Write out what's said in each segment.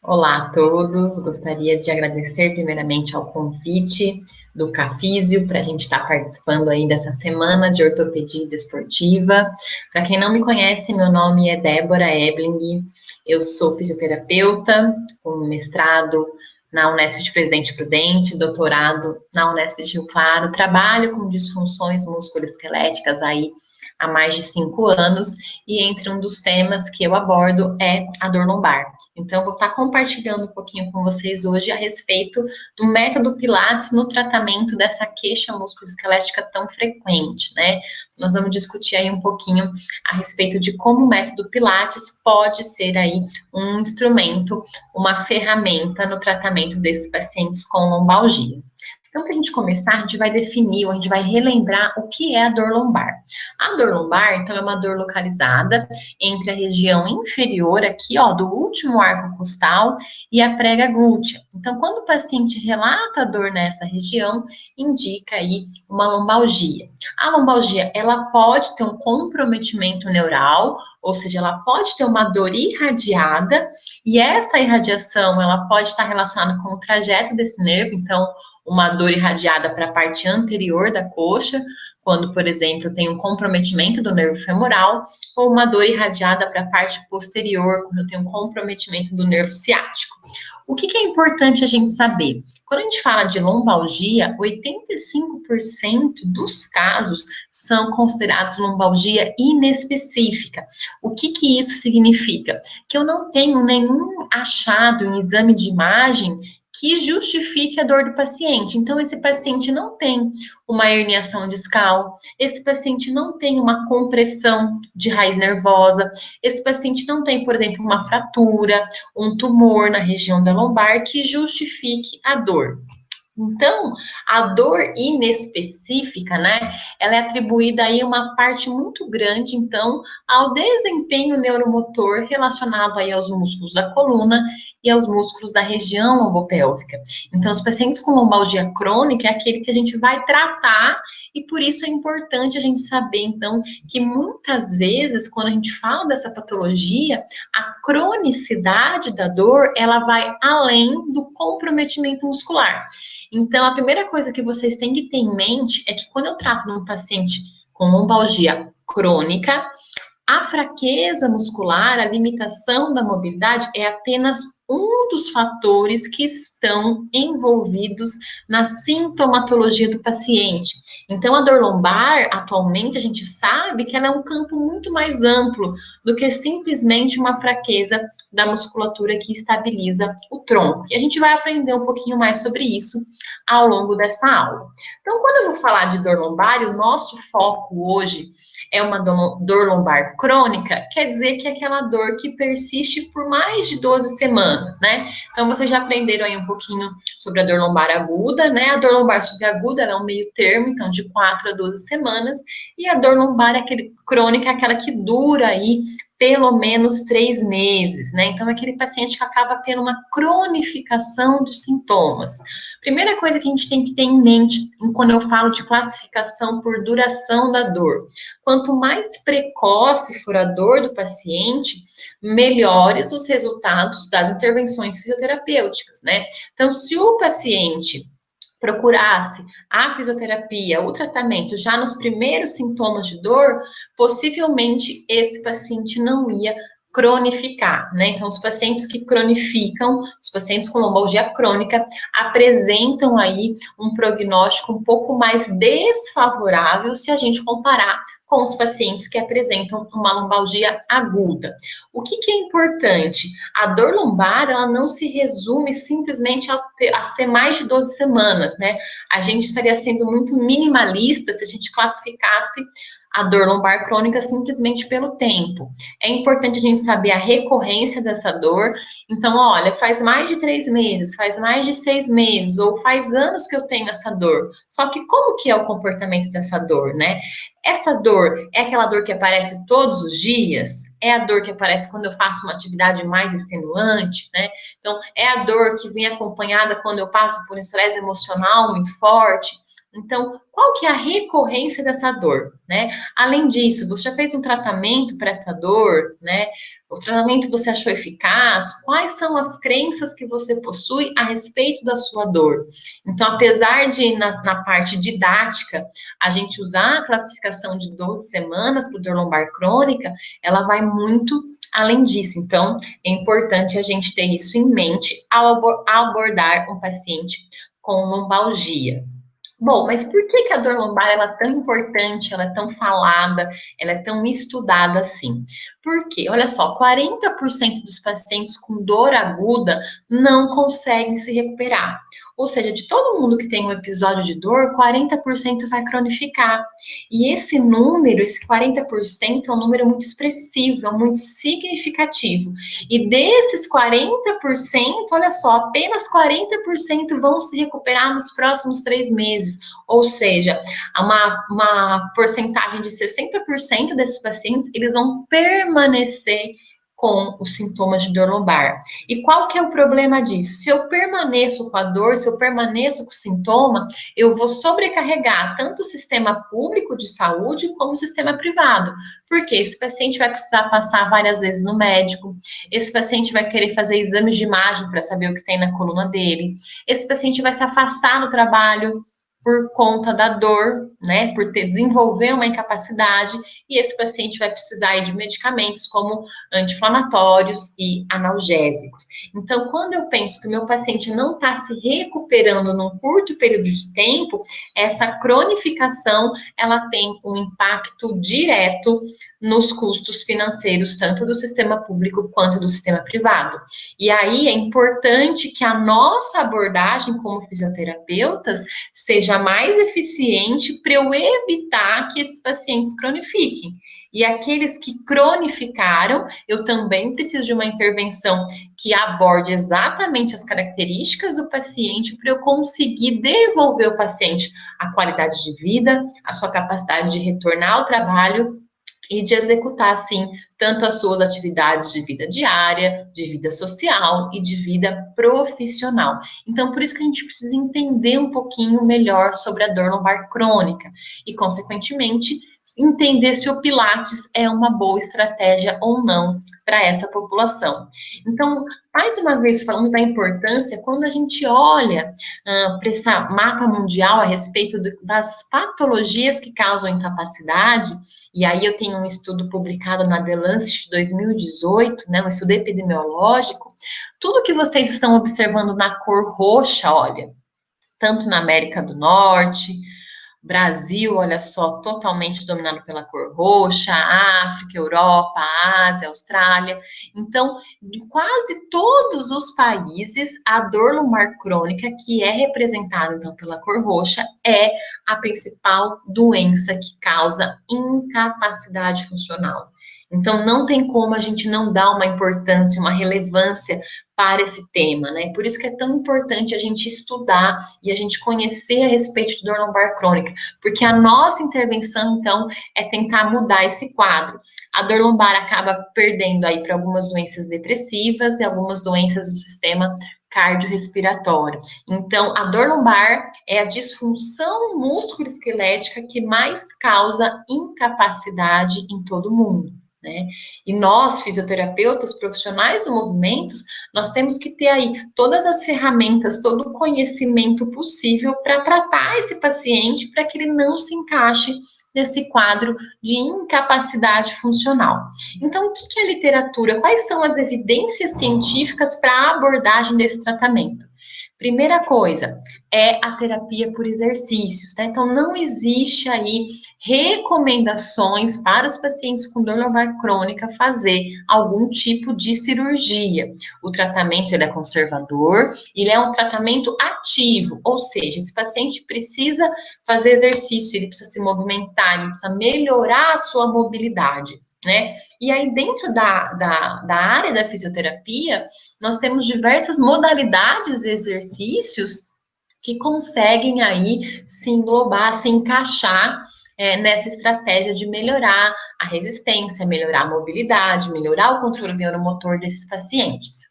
Olá a todos, gostaria de agradecer primeiramente ao convite do Cafísio para a gente estar participando aí dessa semana de ortopedia desportiva. Para quem não me conhece, meu nome é Débora Ebling, eu sou fisioterapeuta com mestrado na Unesp de Presidente Prudente, doutorado na Unesp de Rio Claro, trabalho com disfunções musculoesqueléticas aí há mais de 5 anos, e entre um dos temas que eu abordo é a dor lombar. Então, vou estar compartilhando um pouquinho com vocês hoje a respeito do método Pilates no tratamento dessa queixa musculoesquelética tão frequente, né? Nós vamos discutir aí um pouquinho a respeito de como o método Pilates pode ser aí um instrumento, uma ferramenta no tratamento desses pacientes com lombalgia. Então, para a gente começar, a gente vai definir, ou a gente vai relembrar o que é a dor lombar. A dor lombar, então, é uma dor localizada entre a região inferior aqui, ó, do último arco costal e a prega glútea. Então, quando o paciente relata dor nessa região, indica aí uma lombalgia. A lombalgia, ela pode ter um comprometimento neural, ou seja, ela pode ter uma dor irradiada, e essa irradiação, ela pode estar relacionada com o trajeto desse nervo, então, uma dor irradiada para a parte anterior da coxa, quando, por exemplo, tem um comprometimento do nervo femoral, ou uma dor irradiada para a parte posterior, quando tem um comprometimento do nervo ciático. O que é importante a gente saber? Quando a gente fala de lombalgia, 85% dos casos são considerados lombalgia inespecífica. O que isso significa? Que eu não tenho nenhum achado em exame de imagem que justifique a dor do paciente. Então, esse paciente não tem uma herniação discal, esse paciente não tem uma compressão de raiz nervosa, esse paciente não tem, por exemplo, uma fratura, um tumor na região da lombar que justifique a dor. Então, a dor inespecífica, né, ela é atribuída aí uma parte muito grande, então, ao desempenho neuromotor relacionado aí aos músculos da coluna e aos músculos da região lombopélvica. Então, os pacientes com lombalgia crônica é aquele que a gente vai tratar, e por isso é importante a gente saber, então, que muitas vezes, quando a gente fala dessa patologia, a cronicidade da dor, ela vai além do comprometimento muscular. Então, a primeira coisa que vocês têm que ter em mente é que quando eu trato de um paciente com lombalgia crônica, a fraqueza muscular, a limitação da mobilidade é apenas um dos fatores que estão envolvidos na sintomatologia do paciente. Então, a dor lombar, atualmente, a gente sabe que ela é um campo muito mais amplo do que simplesmente uma fraqueza da musculatura que estabiliza o tronco. E a gente vai aprender um pouquinho mais sobre isso ao longo dessa aula. Então, quando eu vou falar de dor lombar, o nosso foco hoje é uma dor lombar crônica, quer dizer que é aquela dor que persiste por mais de 12 semanas, né? Então, vocês já aprenderam aí um pouquinho sobre a dor lombar aguda, né? A dor lombar subaguda, ela é um meio termo, então, de 4 a 12 semanas, e a dor lombar crônica é aquela que dura aí pelo menos 3 meses, né? Então, é aquele paciente que acaba tendo uma cronificação dos sintomas. Primeira coisa que a gente tem que ter em mente quando eu falo de classificação por duração da dor. Quanto mais precoce for a dor do paciente, melhores os resultados das intervenções fisioterapêuticas, né? Então, se o paciente procurasse a fisioterapia, o tratamento já nos primeiros sintomas de dor, possivelmente esse paciente não ia cronificar, né? Então, os pacientes que cronificam, os pacientes com lombalgia crônica, apresentam aí um prognóstico um pouco mais desfavorável se a gente comparar com os pacientes que apresentam uma lombalgia aguda. O que é importante? A dor lombar, ela não se resume simplesmente a ser mais de 12 semanas, né? A gente estaria sendo muito minimalista se a gente classificasse a dor lombar crônica simplesmente pelo tempo. É importante a gente saber a recorrência dessa dor. Então, olha, faz mais de 3 meses, faz mais de 6 meses, ou faz anos que eu tenho essa dor. Só que como que é o comportamento dessa dor, né? Essa dor é aquela dor que aparece todos os dias? É a dor que aparece quando eu faço uma atividade mais extenuante, né? Então, é a dor que vem acompanhada quando eu passo por um estresse emocional muito forte? Então, qual que é a recorrência dessa dor, né? Além disso, você já fez um tratamento para essa dor, né? O tratamento você achou eficaz? Quais são as crenças que você possui a respeito da sua dor? Então, apesar de, na parte didática, a gente usar a classificação de 12 semanas para dor lombar crônica, ela vai muito além disso. Então, é importante a gente ter isso em mente ao abordar um paciente com lombalgia. Bom, mas por que que a dor lombar ela é tão importante, ela é tão falada, ela é tão estudada assim? Porque, olha só, 40% dos pacientes com dor aguda não conseguem se recuperar. Ou seja, de todo mundo que tem um episódio de dor, 40% vai cronificar. E esse número, esse 40%, é um número muito expressivo, é muito significativo. E desses 40%, olha só, apenas 40% vão se recuperar nos próximos 3 meses. Ou seja, uma porcentagem de 60% desses pacientes, eles vão permanecer com os sintomas de dor lombar. E qual que é o problema disso? Se eu permaneço com a dor, se eu permaneço com o sintoma, eu vou sobrecarregar tanto o sistema público de saúde como o sistema privado. Porque esse paciente vai precisar passar várias vezes no médico, esse paciente vai querer fazer exames de imagem para saber o que tem na coluna dele, esse paciente vai se afastar do trabalho por conta da dor, né, por desenvolver uma incapacidade, e esse paciente vai precisar aí de medicamentos como anti-inflamatórios e analgésicos. Então, quando eu penso que o meu paciente não está se recuperando num curto período de tempo, essa cronificação, ela tem um impacto direto nos custos financeiros, tanto do sistema público quanto do sistema privado. E aí é importante que a nossa abordagem como fisioterapeutas seja mais eficiente para eu evitar que esses pacientes cronifiquem. E aqueles que cronificaram, eu também preciso de uma intervenção que aborde exatamente as características do paciente para eu conseguir devolver ao paciente a qualidade de vida, a sua capacidade de retornar ao trabalho e de executar, sim, tanto as suas atividades de vida diária, de vida social e de vida profissional. Então, por isso que a gente precisa entender um pouquinho melhor sobre a dor lombar crônica e, consequentemente, entender se o Pilates é uma boa estratégia ou não para essa população. Então, mais uma vez, falando da importância, quando a gente olha para esse mapa mundial a respeito das patologias que causam incapacidade, e aí eu tenho um estudo publicado na The Lancet de 2018, né, um estudo epidemiológico, tudo que vocês estão observando na cor roxa, olha, tanto na América do Norte, Brasil, olha só, totalmente dominado pela cor roxa, África, Europa, Ásia, Austrália. Então, em quase todos os países, a dor lombar crônica, que é representada então pela cor roxa, é a principal doença que causa incapacidade funcional. Então, não tem como a gente não dar uma importância, uma relevância para esse tema, né? Por isso que é tão importante a gente estudar e a gente conhecer a respeito de dor lombar crônica, porque a nossa intervenção, então, é tentar mudar esse quadro. A dor lombar acaba perdendo aí para algumas doenças depressivas e algumas doenças do sistema cardiorrespiratório. Então, a dor lombar é a disfunção musculoesquelética que mais causa incapacidade em todo mundo, né? E nós, fisioterapeutas, profissionais do movimento, nós temos que ter aí todas as ferramentas, todo o conhecimento possível para tratar esse paciente, para que ele não se encaixe nesse quadro de incapacidade funcional. Então, o que é a literatura? Quais são as evidências científicas para a abordagem desse tratamento? Primeira coisa é a terapia por exercícios, tá? Então, não existe aí recomendações para os pacientes com dor lombar crônica fazer algum tipo de cirurgia. O tratamento ele é conservador, ele é um tratamento ativo, ou seja, esse paciente precisa fazer exercício, ele precisa se movimentar, ele precisa melhorar a sua mobilidade, né? E aí, dentro da área da fisioterapia, nós temos diversas modalidades de exercícios que conseguem aí se englobar, se encaixar nessa estratégia de melhorar a resistência, melhorar a mobilidade, melhorar o controle neuromotor desses pacientes.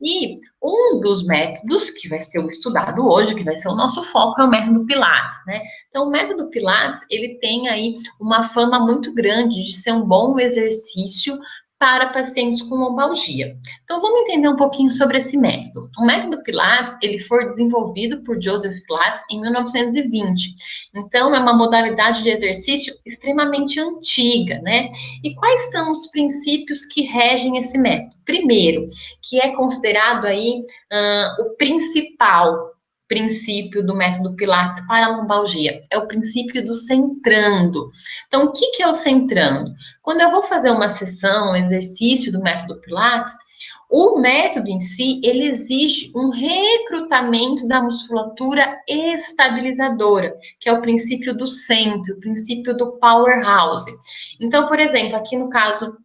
E um dos métodos que vai ser o estudado hoje, que vai ser o nosso foco, é o método Pilates, né? Então, o método Pilates, ele tem aí uma fama muito grande de ser um bom exercício para pacientes com lombalgia. Então, vamos entender um pouquinho sobre esse método. O método Pilates, ele foi desenvolvido por Joseph Pilates em 1920. Então, é uma modalidade de exercício extremamente antiga, né? E quais são os princípios que regem esse método? Primeiro, que é considerado aí o principal princípio do método Pilates para a lombalgia, é o princípio do centrando. Então, o que é o centrando? Quando eu vou fazer uma sessão, um exercício do método Pilates, o método em si, ele exige um recrutamento da musculatura estabilizadora, que é o princípio do centro, o princípio do powerhouse. Então, por exemplo, aqui no caso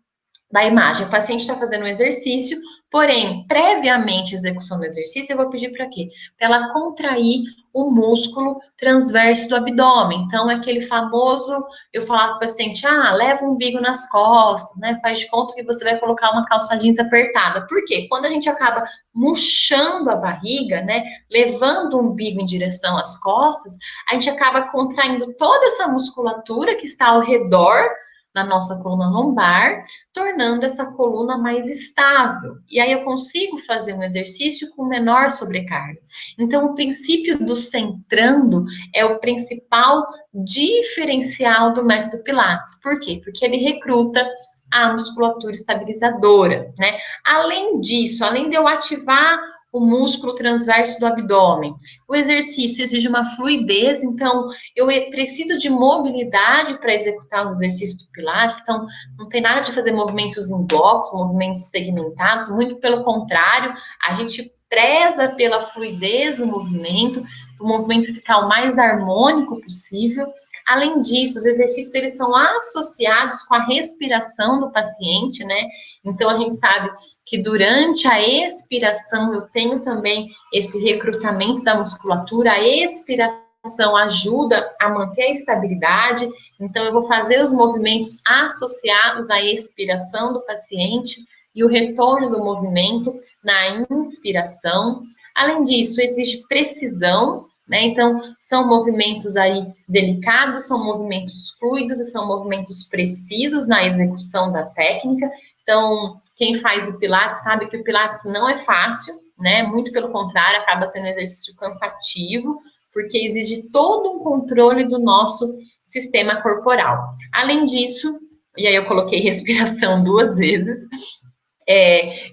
da imagem, o paciente está fazendo um exercício, porém, previamente à execução do exercício, eu vou pedir para quê? Para ela contrair o músculo transverso do abdômen. Então, é aquele famoso, eu falar para o paciente, leva um umbigo nas costas, né? Faz de conta que você vai colocar uma calça jeans apertada. Por quê? Quando a gente acaba murchando a barriga, né? Levando o umbigo em direção às costas, a gente acaba contraindo toda essa musculatura que está ao redor na nossa coluna lombar, tornando essa coluna mais estável. E aí eu consigo fazer um exercício com menor sobrecarga. Então, o princípio do centrando é o principal diferencial do método Pilates. Por quê? Porque ele recruta a musculatura estabilizadora, né? Além disso, além de eu ativar o músculo transverso do abdômen, o exercício exige uma fluidez, então eu preciso de mobilidade para executar os exercícios do Pilates, então não tem nada de fazer movimentos em blocos, movimentos segmentados, muito pelo contrário, a gente preza pela fluidez do movimento, para o movimento ficar o mais harmônico possível. Além disso, os exercícios eles são associados com a respiração do paciente, né? Então a gente sabe que durante a expiração eu tenho também esse recrutamento da musculatura, a expiração ajuda a manter a estabilidade, então eu vou fazer os movimentos associados à expiração do paciente e o retorno do movimento na inspiração. Além disso, existe precisão, né? Então, são movimentos aí delicados, são movimentos fluidos e são movimentos precisos na execução da técnica. Então, quem faz o Pilates sabe que o Pilates não é fácil, né? Muito pelo contrário, acaba sendo um exercício cansativo, porque exige todo um controle do nosso sistema corporal. Além disso, e aí eu coloquei respiração 2 vezes,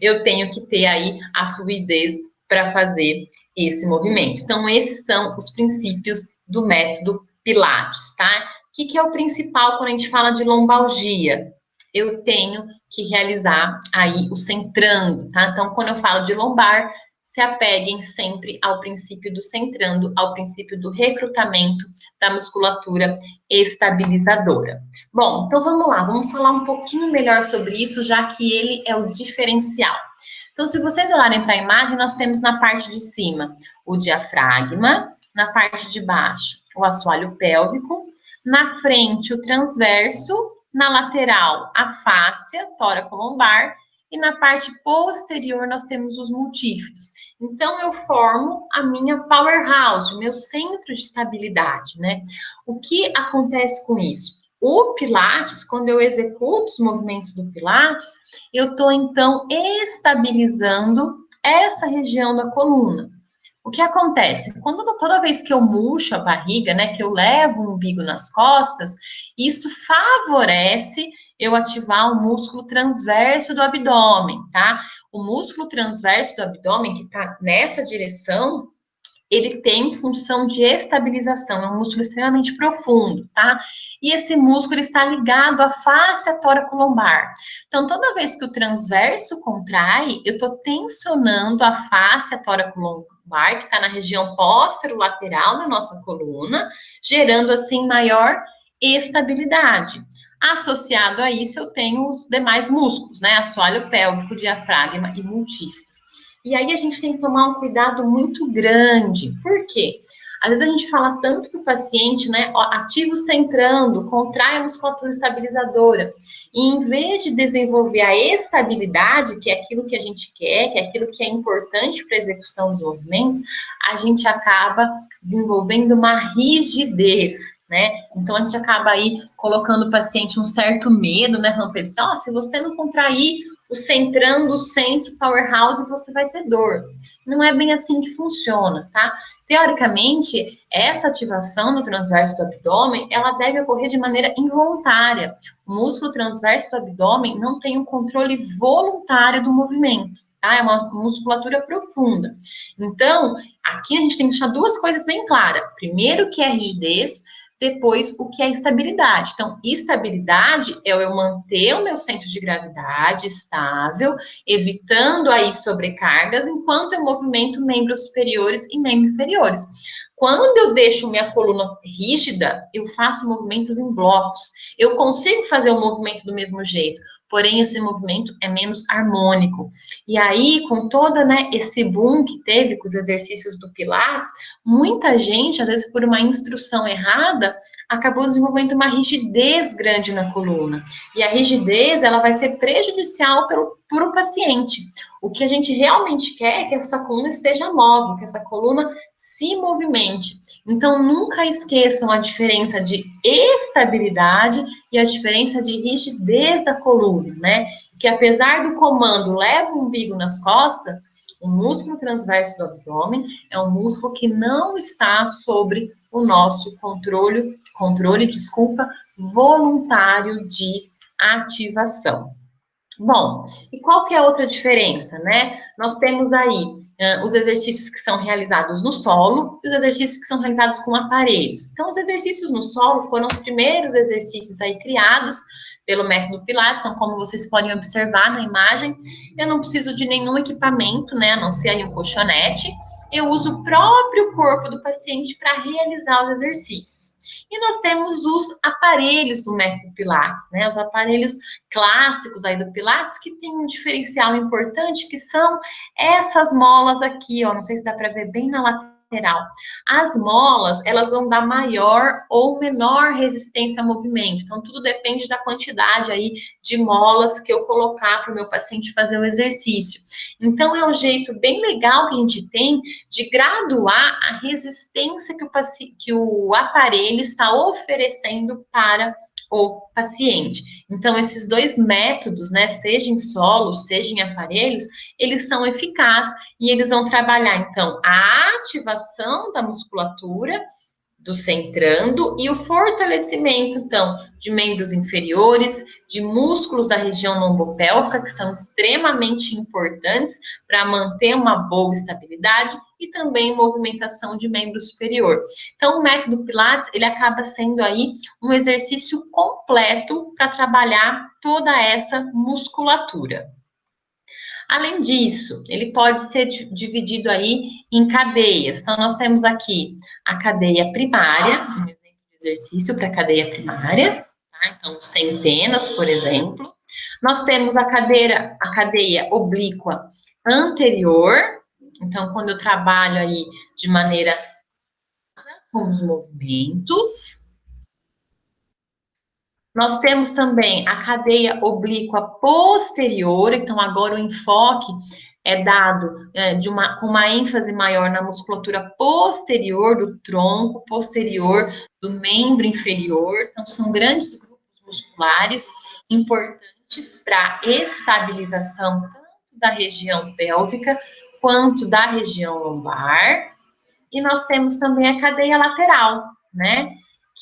eu tenho que ter aí a fluidez para fazer esse movimento. Então, esses são os princípios do método Pilates, tá? O que é o principal quando a gente fala de lombalgia? Eu tenho que realizar aí o centrando, tá? Então, quando eu falo de lombar, se apeguem sempre ao princípio do centrando, ao princípio do recrutamento da musculatura estabilizadora. Bom, então vamos lá, vamos falar um pouquinho melhor sobre isso, já que ele é o diferencial. Então, se vocês olharem para a imagem, nós temos na parte de cima o diafragma, na parte de baixo o assoalho pélvico, na frente o transverso, na lateral a fáscia tóraco-lombar e na parte posterior nós temos os multífidos. Então, eu formo a minha powerhouse, o meu centro de estabilidade, né? O que acontece com isso? O Pilates, quando eu executo os movimentos do Pilates, eu estou, então, estabilizando essa região da coluna. O que acontece? Toda vez que eu murcho a barriga, né, que eu levo o umbigo nas costas, isso favorece eu ativar o músculo transverso do abdômen, tá? O músculo transverso do abdômen, que tá nessa direção, ele tem função de estabilização, é um músculo extremamente profundo, tá? E esse músculo está ligado à face tóraco-lombar. Então, toda vez que o transverso contrai, eu estou tensionando a face tóraco-lombar, que está na região póstero-lateral da nossa coluna, gerando, assim, maior estabilidade. Associado a isso, eu tenho os demais músculos, né? Assoalho pélvico, diafragma e multífido. E aí a gente tem que tomar um cuidado muito grande. Por quê? Às vezes a gente fala tanto para o paciente, né? Ó, ativa o centrando, contrai a musculatura estabilizadora. E em vez de desenvolver a estabilidade, que é aquilo que a gente quer, que é aquilo que é importante para a execução dos movimentos, a gente acaba desenvolvendo uma rigidez, né? Então a gente acaba aí colocando o paciente um certo medo, né? Falando para ele assim, ó, se você não contrair o centrando, o centro, powerhouse, você vai ter dor. Não é bem assim que funciona, tá? Teoricamente, essa ativação no transverso do abdômen, ela deve ocorrer de maneira involuntária. O músculo transverso do abdômen não tem um controle voluntário do movimento, tá? É uma musculatura profunda. Então, aqui a gente tem que deixar duas coisas bem claras. Primeiro, que é a rigidez, depois o que é estabilidade. Então, estabilidade é eu manter o meu centro de gravidade estável, evitando aí sobrecargas, enquanto eu movimento membros superiores e membros inferiores. Quando eu deixo minha coluna rígida, eu faço movimentos em blocos. Eu consigo fazer o movimento do mesmo jeito, porém esse movimento é menos harmônico. E aí, com todo, né, esse boom que teve com os exercícios do Pilates, muita gente, às vezes por uma instrução errada, acabou desenvolvendo uma rigidez grande na coluna. E a rigidez, ela vai ser prejudicial para o paciente. O que a gente realmente quer é que essa coluna esteja móvel, que essa coluna se movimente. Então, nunca esqueçam a diferença de estabilidade e a diferença de rigidez da coluna, né? Que apesar do comando leva o umbigo nas costas, o músculo transverso do abdômen é um músculo que não está sobre o nosso controle, voluntário de ativação. Bom, e qual que é a outra diferença, né? Nós temos aí os exercícios que são realizados no solo e os exercícios que são realizados com aparelhos. Então, os exercícios no solo foram os primeiros exercícios aí criados pelo método Pilates. Então, como vocês podem observar na imagem, eu não preciso de nenhum equipamento, né? A não ser aí um colchonete. Eu uso o próprio corpo do paciente para realizar os exercícios. E nós temos os aparelhos do método Pilates, né? Os aparelhos clássicos aí do Pilates, que tem um diferencial importante, que são essas molas aqui, ó. Não sei se dá para ver bem na lateral. As molas, elas vão dar maior ou menor resistência ao movimento. Então, tudo depende da quantidade aí de molas que eu colocar para o meu paciente fazer o exercício. Então, é um jeito bem legal que a gente tem de graduar a resistência que o aparelho está oferecendo para o paciente. Então, esses dois métodos, né, seja em solo, seja em aparelhos, eles são eficazes e eles vão trabalhar, então, a ativação da musculatura do centrando e o fortalecimento, então, de membros inferiores, de músculos da região lombopélvica, que são extremamente importantes para manter uma boa estabilidade e também movimentação de membro superior. Então, o método Pilates, ele acaba sendo aí um exercício completo para trabalhar toda essa musculatura. Além disso, ele pode ser dividido aí em cadeias. Então, nós temos aqui a cadeia primária, um exemplo de exercício para a cadeia primária, tá? Então, centenas, por exemplo. Nós temos a cadeia oblíqua anterior. Então, quando eu trabalho aí de maneira com os movimentos. Nós temos também a cadeia oblíqua posterior, então agora o enfoque é dado com uma ênfase maior na musculatura posterior do tronco, posterior do membro inferior. Então, são grandes grupos musculares importantes para estabilização tanto da região pélvica quanto da região lombar. E nós temos também a cadeia lateral, né?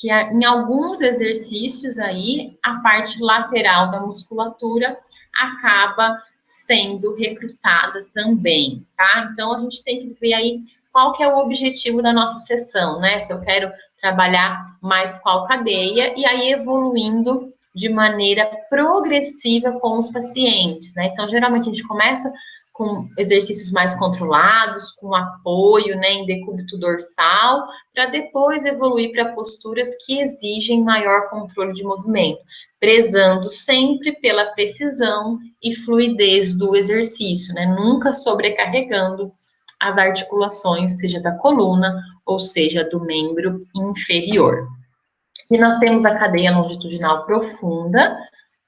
Que em alguns exercícios aí, a parte lateral da musculatura acaba sendo recrutada também, tá? Então, a gente tem que ver aí qual que é o objetivo da nossa sessão, né? Se eu quero trabalhar mais qual cadeia, e aí evoluindo de maneira progressiva com os pacientes, né? Então, geralmente a gente começa com exercícios mais controlados, com apoio, né, em decúbito dorsal, para depois evoluir para posturas que exigem maior controle de movimento, prezando sempre pela precisão e fluidez do exercício, né, nunca sobrecarregando as articulações, seja da coluna ou seja, do membro inferior. E nós temos a cadeia longitudinal profunda.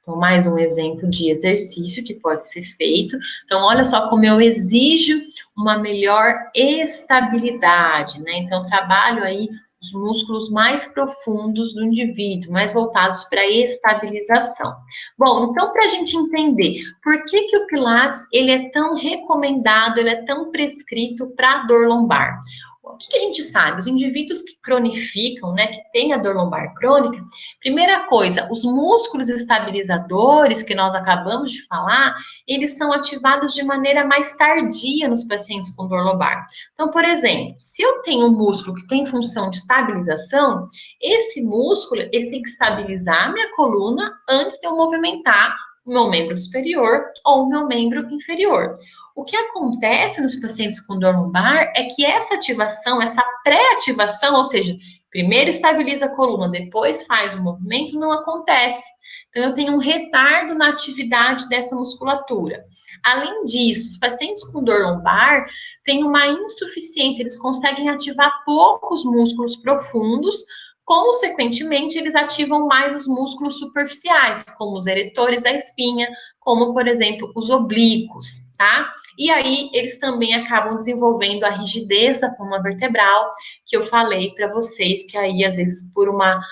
Então, mais um exemplo de exercício que pode ser feito. Então, olha só como eu exijo uma melhor estabilidade, né? Então, trabalho aí os músculos mais profundos do indivíduo, mais voltados para a estabilização. Bom, então, para a gente entender por que o Pilates ele é tão recomendado, ele é tão prescrito para a dor lombar. O que a gente sabe? Os indivíduos que cronificam, né, que têm a dor lombar crônica, primeira coisa, os músculos estabilizadores que nós acabamos de falar, eles são ativados de maneira mais tardia nos pacientes com dor lombar. Então, por exemplo, se eu tenho um músculo que tem função de estabilização, esse músculo, ele tem que estabilizar a minha coluna antes de eu movimentar o meu membro superior ou o meu membro inferior. O que acontece nos pacientes com dor lombar é que essa ativação, essa pré-ativação, ou seja, primeiro estabiliza a coluna, depois faz o movimento, não acontece. Então, eu tenho um retardo na atividade dessa musculatura. Além disso, os pacientes com dor lombar têm uma insuficiência, eles conseguem ativar poucos músculos profundos, consequentemente, eles ativam mais os músculos superficiais, como os eretores da espinha, como, por exemplo, os oblíquos, tá? E aí, eles também acabam desenvolvendo a rigidez da coluna vertebral, que eu falei para vocês, que aí, às vezes, por uma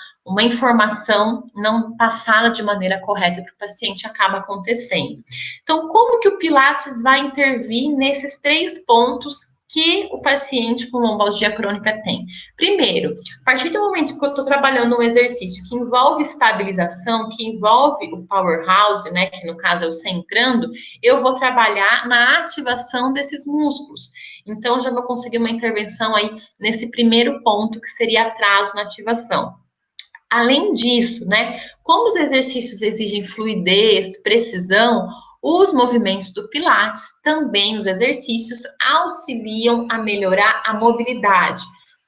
informação não passada de maneira correta para o paciente, acaba acontecendo. Então, como que o Pilates vai intervir nesses 3 pontos que o paciente com lombalgia crônica tem? Primeiro, a partir do momento que eu estou trabalhando um exercício que envolve estabilização, que envolve o powerhouse, né, que no caso é o centrando, eu vou trabalhar na ativação desses músculos. Então, já vou conseguir uma intervenção aí nesse primeiro ponto, que seria atraso na ativação. Além disso, né, como os exercícios exigem fluidez, precisão, os movimentos do Pilates, também os exercícios, auxiliam a melhorar a mobilidade,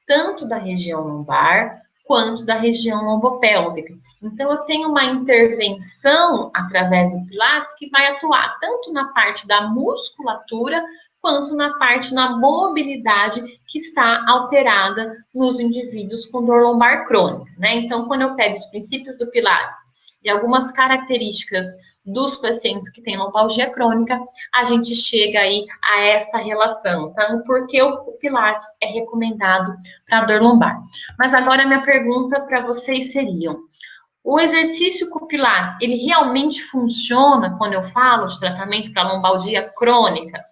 tanto da região lombar quanto da região lombopélvica. Então, eu tenho uma intervenção através do Pilates que vai atuar tanto na parte da musculatura quanto na parte da mobilidade que está alterada nos indivíduos com dor lombar crônica, né? Então, quando eu pego os princípios do Pilates e algumas características dos pacientes que têm lombalgia crônica, a gente chega aí a essa relação, tá? Porque o Pilates é recomendado para dor lombar. Mas agora a minha pergunta para vocês seriam: o exercício com Pilates, ele realmente funciona quando eu falo de tratamento para lombalgia crônica?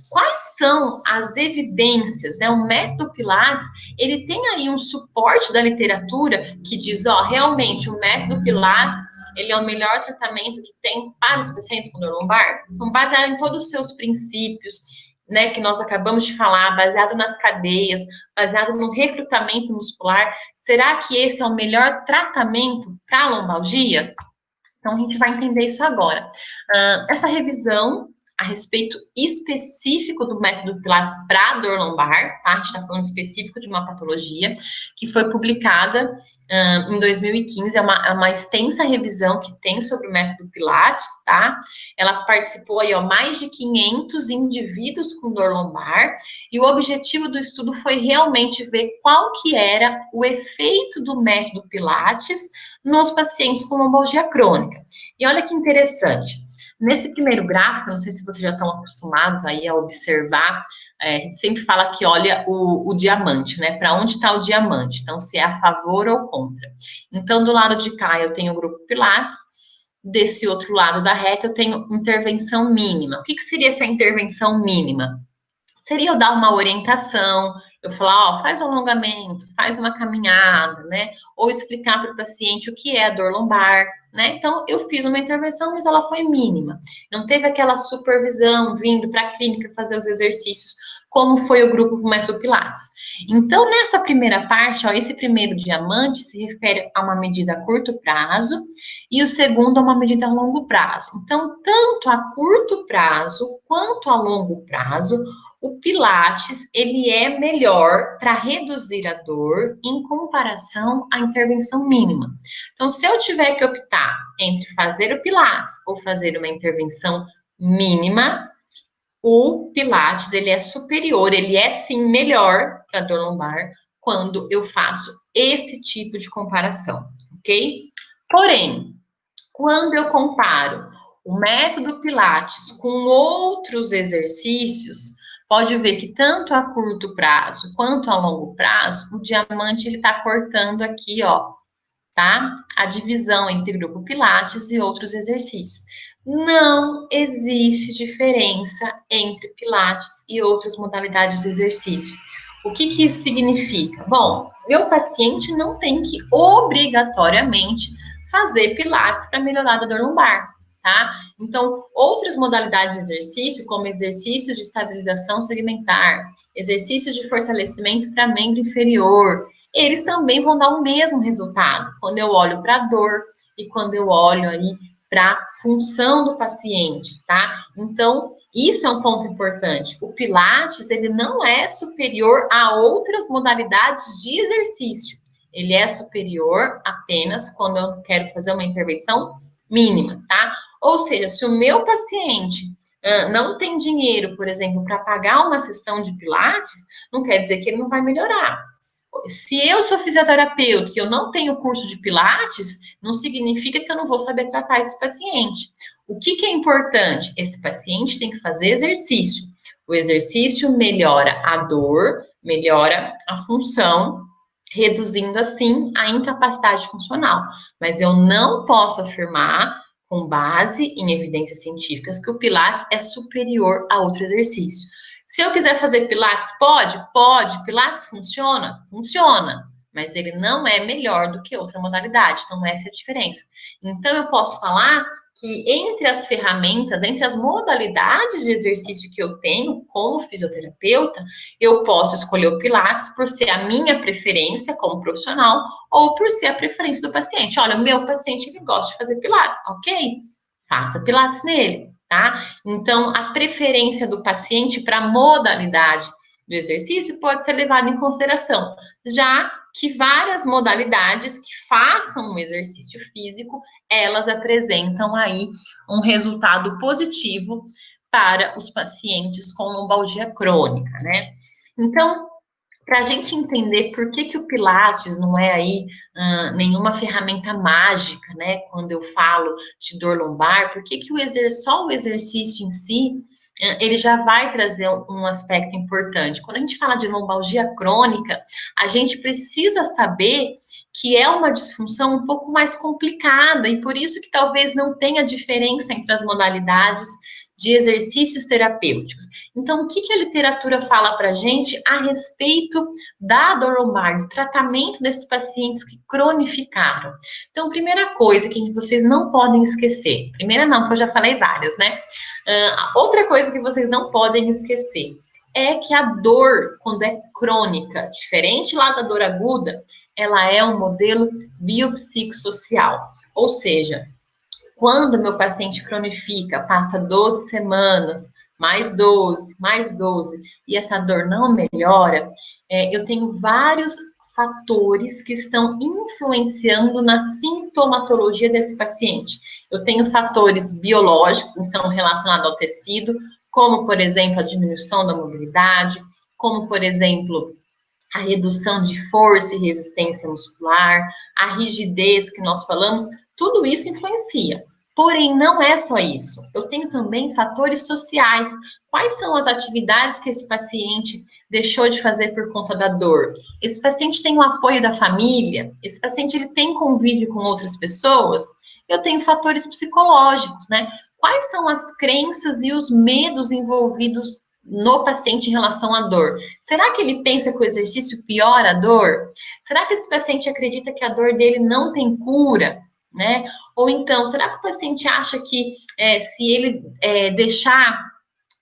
Quais são as evidências, né? O método Pilates, ele tem aí um suporte da literatura que diz, ó, realmente o método Pilates, ele é o melhor tratamento que tem para os pacientes com dor lombar? Então, baseado em todos os seus princípios, né, que nós acabamos de falar, baseado nas cadeias, baseado no recrutamento muscular, será que esse é o melhor tratamento para a lombalgia? Então, a gente vai entender isso agora. Essa revisão a respeito específico do método Pilates para dor lombar, tá? A gente está falando específico de uma patologia que foi publicada em 2015, é uma extensa revisão que tem sobre o método Pilates, tá? Ela participou aí, ó, mais de 500 indivíduos com dor lombar, e o objetivo do estudo foi realmente ver qual que era o efeito do método Pilates nos pacientes com lombalgia crônica. E olha que interessante. Nesse primeiro gráfico, não sei se vocês já estão acostumados aí a observar, a gente sempre fala que olha o diamante, né? Para onde está o diamante? Então, se é a favor ou contra. Então, do lado de cá, eu tenho o grupo Pilates, desse outro lado da reta, eu tenho intervenção mínima. O que seria essa intervenção mínima? Seria eu dar uma orientação, eu falar, ó, faz um alongamento, faz uma caminhada, né? Ou explicar para o paciente o que é a dor lombar, né? Então, eu fiz uma intervenção, mas ela foi mínima. Não teve aquela supervisão vindo para a clínica fazer os exercícios, como foi o grupo do método Pilates. Então, nessa primeira parte, ó, esse primeiro diamante se refere a uma medida a curto prazo e o segundo a uma medida a longo prazo. Então, tanto a curto prazo quanto a longo prazo, o Pilates, ele é melhor para reduzir a dor em comparação à intervenção mínima. Então, se eu tiver que optar entre fazer o Pilates ou fazer uma intervenção mínima, o Pilates, ele é superior, ele é sim melhor para dor lombar quando eu faço esse tipo de comparação, ok? Porém, quando eu comparo o método Pilates com outros exercícios, pode ver que tanto a curto prazo quanto a longo prazo, o diamante ele está cortando aqui, ó, tá? A divisão entre grupo Pilates e outros exercícios. Não existe diferença entre Pilates e outras modalidades de exercício. O que que isso significa? Bom, meu paciente não tem que obrigatoriamente fazer Pilates para melhorar a dor lombar, tá? Então, outras modalidades de exercício, como exercícios de estabilização segmentar, exercícios de fortalecimento para membro inferior, eles também vão dar o mesmo resultado quando eu olho para a dor e quando eu olho aí para a função do paciente, tá? Então, isso é um ponto importante. O Pilates, ele não é superior a outras modalidades de exercício. Ele é superior apenas quando eu quero fazer uma intervenção mínima, tá? Ou seja, se o meu paciente não tem dinheiro, por exemplo, para pagar uma sessão de Pilates, não quer dizer que ele não vai melhorar. Se eu sou fisioterapeuta e eu não tenho curso de Pilates, não significa que eu não vou saber tratar esse paciente. O que é importante? Esse paciente tem que fazer exercício. O exercício melhora a dor, melhora a função, reduzindo assim a incapacidade funcional. Mas eu não posso afirmar, com base em evidências científicas, que o Pilates é superior a outro exercício. Se eu quiser fazer Pilates, pode? Pode. Pilates funciona? Funciona. Mas ele não é melhor do que outra modalidade. Então, essa é a diferença. Então, eu posso falar que entre as ferramentas, entre as modalidades de exercício que eu tenho como fisioterapeuta, eu posso escolher o Pilates por ser a minha preferência como profissional ou por ser a preferência do paciente. Olha, o meu paciente, ele gosta de fazer Pilates, ok? Faça Pilates nele. Tá? Então, a preferência do paciente para a modalidade do exercício pode ser levada em consideração, já que várias modalidades que façam um exercício físico, elas apresentam aí um resultado positivo para os pacientes com lombalgia crônica, né? Então, para a gente entender por que o Pilates não é aí nenhuma ferramenta mágica, né? Quando eu falo de dor lombar, por que só o exercício em si, ele já vai trazer um aspecto importante. Quando a gente fala de lombalgia crônica, a gente precisa saber que é uma disfunção um pouco mais complicada e por isso que talvez não tenha diferença entre as modalidades de exercícios terapêuticos. Então, o que a literatura fala para a gente a respeito da dor lombar, do tratamento desses pacientes que cronificaram? Então, primeira coisa que vocês não podem esquecer, primeira não, porque eu já falei várias, né? Outra coisa que vocês não podem esquecer é que a dor, quando é crônica, diferente lá da dor aguda, ela é um modelo biopsicossocial, ou seja, quando meu paciente cronifica, passa 12 semanas, mais 12, e essa dor não melhora, eu tenho vários fatores que estão influenciando na sintomatologia desse paciente. Eu tenho fatores biológicos, então, relacionados ao tecido, como, por exemplo, a diminuição da mobilidade, como, por exemplo, a redução de força e resistência muscular, a rigidez que nós falamos, tudo isso influencia. Porém, não é só isso. Eu tenho também fatores sociais. Quais são as atividades que esse paciente deixou de fazer por conta da dor? Esse paciente tem o apoio da família? Esse paciente ele tem convívio com outras pessoas? Eu tenho fatores psicológicos, né? Quais são as crenças e os medos envolvidos no paciente em relação à dor? Será que ele pensa que o exercício piora a dor? Será que esse paciente acredita que a dor dele não tem cura? Né? Ou então, será que o paciente acha que se ele deixar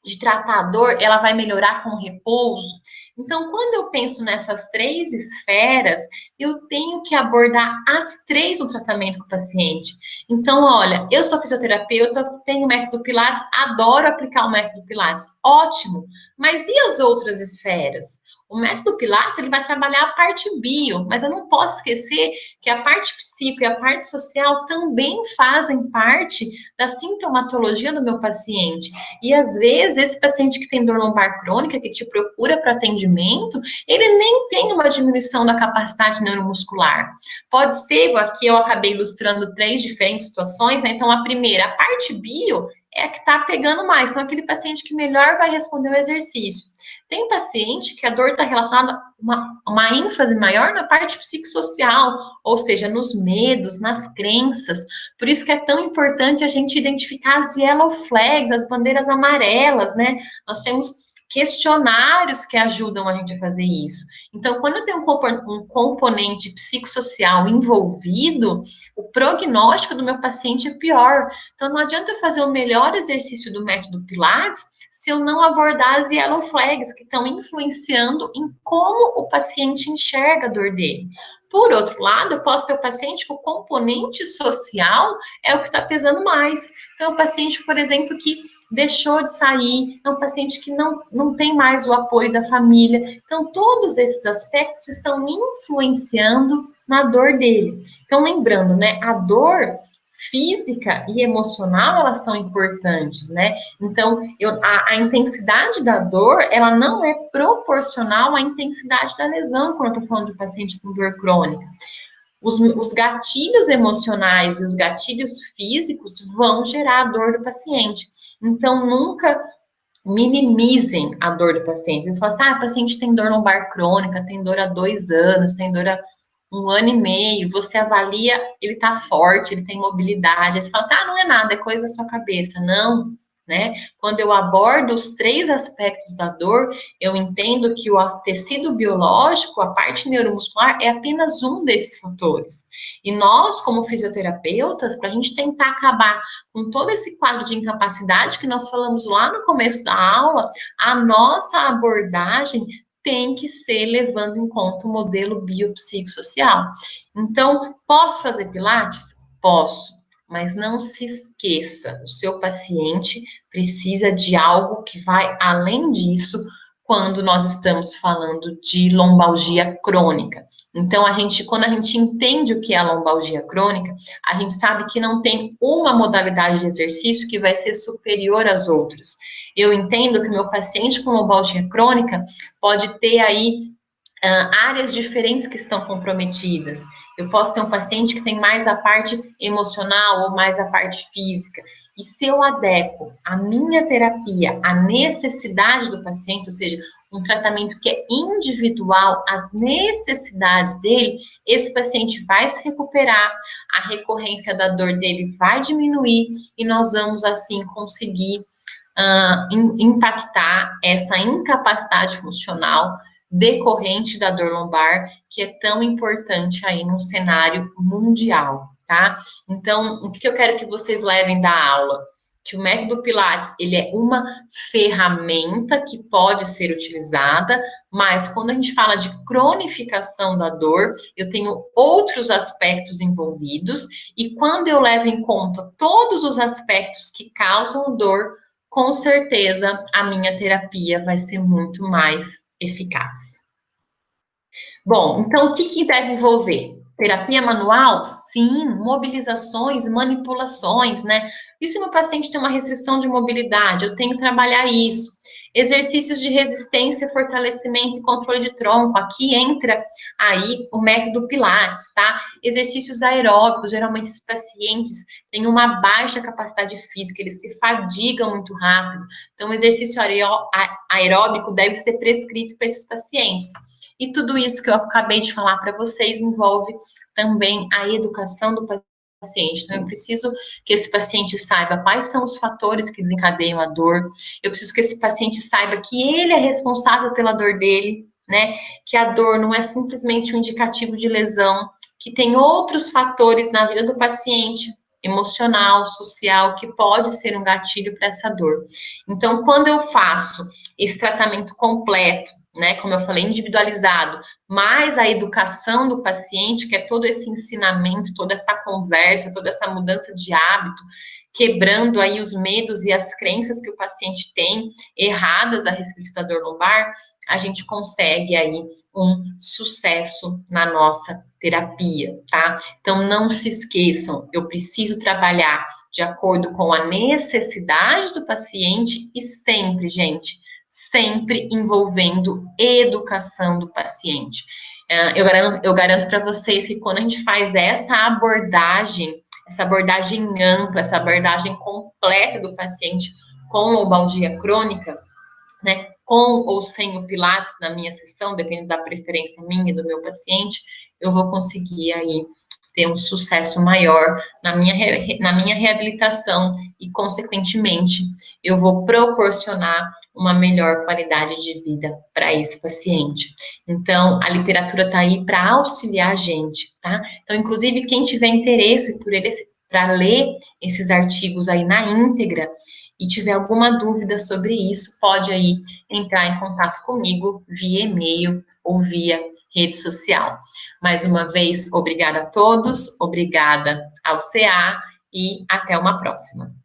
de tratar a dor, ela vai melhorar com repouso? Então, quando eu penso nessas três esferas, eu tenho que abordar as três no tratamento com o paciente. Então, olha, eu sou fisioterapeuta, tenho o método Pilates, adoro aplicar o método Pilates, ótimo. Mas e as outras esferas? O método Pilates, ele vai trabalhar a parte bio, mas eu não posso esquecer que a parte psico e a parte social também fazem parte da sintomatologia do meu paciente. E às vezes, esse paciente que tem dor lombar crônica, que te procura para atendimento, ele nem tem uma diminuição da capacidade neuromuscular. Pode ser, aqui eu acabei ilustrando 3 diferentes situações, né? Então, a primeira, a parte bio, é a que está pegando mais, são aquele paciente que melhor vai responder o exercício. Tem paciente que a dor está relacionada a uma ênfase maior na parte psicossocial, ou seja, nos medos, nas crenças. Por isso que é tão importante a gente identificar as yellow flags, as bandeiras amarelas, né? Nós temos questionários que ajudam a gente a fazer isso. Então, quando eu tenho um componente psicossocial envolvido, o prognóstico do meu paciente é pior. Então, não adianta eu fazer o melhor exercício do método Pilates se eu não abordar as yellow flags que estão influenciando em como o paciente enxerga a dor dele. Por outro lado, eu posso ter o paciente que o componente social é o que está pesando mais. Então, o paciente, por exemplo, que deixou de sair, é um paciente que não tem mais o apoio da família. Então, todos esses aspectos estão influenciando na dor dele. Então, lembrando, né, a dor física e emocional, elas são importantes, né? Então, a intensidade da dor, ela não é proporcional à intensidade da lesão, quando eu tô falando de um paciente com dor crônica. Os gatilhos emocionais e os gatilhos físicos vão gerar a dor do paciente. Então, nunca minimizem a dor do paciente. Eles falam assim, o paciente tem dor lombar crônica, tem dor há 2 anos, tem dor há 1 ano e meio, você avalia, ele tá forte, ele tem mobilidade. Aí você fala assim, não é nada, é coisa da sua cabeça. Não, né? Quando eu abordo os 3 aspectos da dor, eu entendo que o tecido biológico, a parte neuromuscular, é apenas um desses fatores. E nós, como fisioterapeutas, para a gente tentar acabar com todo esse quadro de incapacidade que nós falamos lá no começo da aula, a nossa abordagem tem que ser levando em conta o modelo biopsicossocial. Então, posso fazer Pilates? Posso, mas não se esqueça, o seu paciente precisa de algo que vai além disso quando nós estamos falando de lombalgia crônica. Então, quando a gente entende o que é a lombalgia crônica, a gente sabe que não tem uma modalidade de exercício que vai ser superior às outras. Eu entendo que o meu paciente com lombalgia crônica pode ter aí áreas diferentes que estão comprometidas. Eu posso ter um paciente que tem mais a parte emocional ou mais a parte física. E se eu adequo a minha terapia à necessidade do paciente, ou seja, um tratamento que é individual às necessidades dele, esse paciente vai se recuperar, a recorrência da dor dele vai diminuir e nós vamos, assim, conseguir impactar essa incapacidade funcional decorrente da dor lombar, que é tão importante aí no cenário mundial, tá? Então, o que eu quero que vocês levem da aula? Que o método Pilates, ele é uma ferramenta que pode ser utilizada, mas quando a gente fala de cronificação da dor, eu tenho outros aspectos envolvidos, e quando eu levo em conta todos os aspectos que causam dor, com certeza a minha terapia vai ser muito mais eficaz. Bom, então o que deve envolver? Terapia manual? Sim, mobilizações, manipulações, né? E se meu paciente tem uma restrição de mobilidade, eu tenho que trabalhar isso. Exercícios de resistência, fortalecimento e controle de tronco. Aqui entra aí o método Pilates, tá? Exercícios aeróbicos. Geralmente esses pacientes têm uma baixa capacidade física, eles se fadigam muito rápido. Então, o exercício aeróbico deve ser prescrito para esses pacientes. E tudo isso que eu acabei de falar para vocês envolve também a educação do paciente. Então, eu preciso que esse paciente saiba quais são os fatores que desencadeiam a dor. Eu preciso que esse paciente saiba que ele é responsável pela dor dele, né? Que a dor não é simplesmente um indicativo de lesão, que tem outros fatores na vida do paciente, emocional, social, que pode ser um gatilho para essa dor. Então, quando eu faço esse tratamento completo, né, como eu falei, individualizado, mais a educação do paciente, que é todo esse ensinamento, toda essa conversa, toda essa mudança de hábito, quebrando aí os medos e as crenças que o paciente tem erradas a respeito da dor lombar, a gente consegue aí um sucesso na nossa terapia, tá? Então, não se esqueçam, eu preciso trabalhar de acordo com a necessidade do paciente e sempre, gente, sempre envolvendo educação do paciente. Eu garanto para vocês que quando a gente faz essa abordagem ampla, essa abordagem completa do paciente com lombalgia crônica, né, com ou sem o Pilates na minha sessão, dependendo da preferência minha e do meu paciente, eu vou conseguir aí ter um sucesso maior na minha reabilitação e, consequentemente, eu vou proporcionar uma melhor qualidade de vida para esse paciente. Então, a literatura está aí para auxiliar a gente, tá? Então, inclusive, quem tiver interesse para ler esses artigos aí na íntegra e tiver alguma dúvida sobre isso, pode aí entrar em contato comigo via e-mail ou via rede social. Mais uma vez, obrigada a todos, obrigada ao CA e até uma próxima.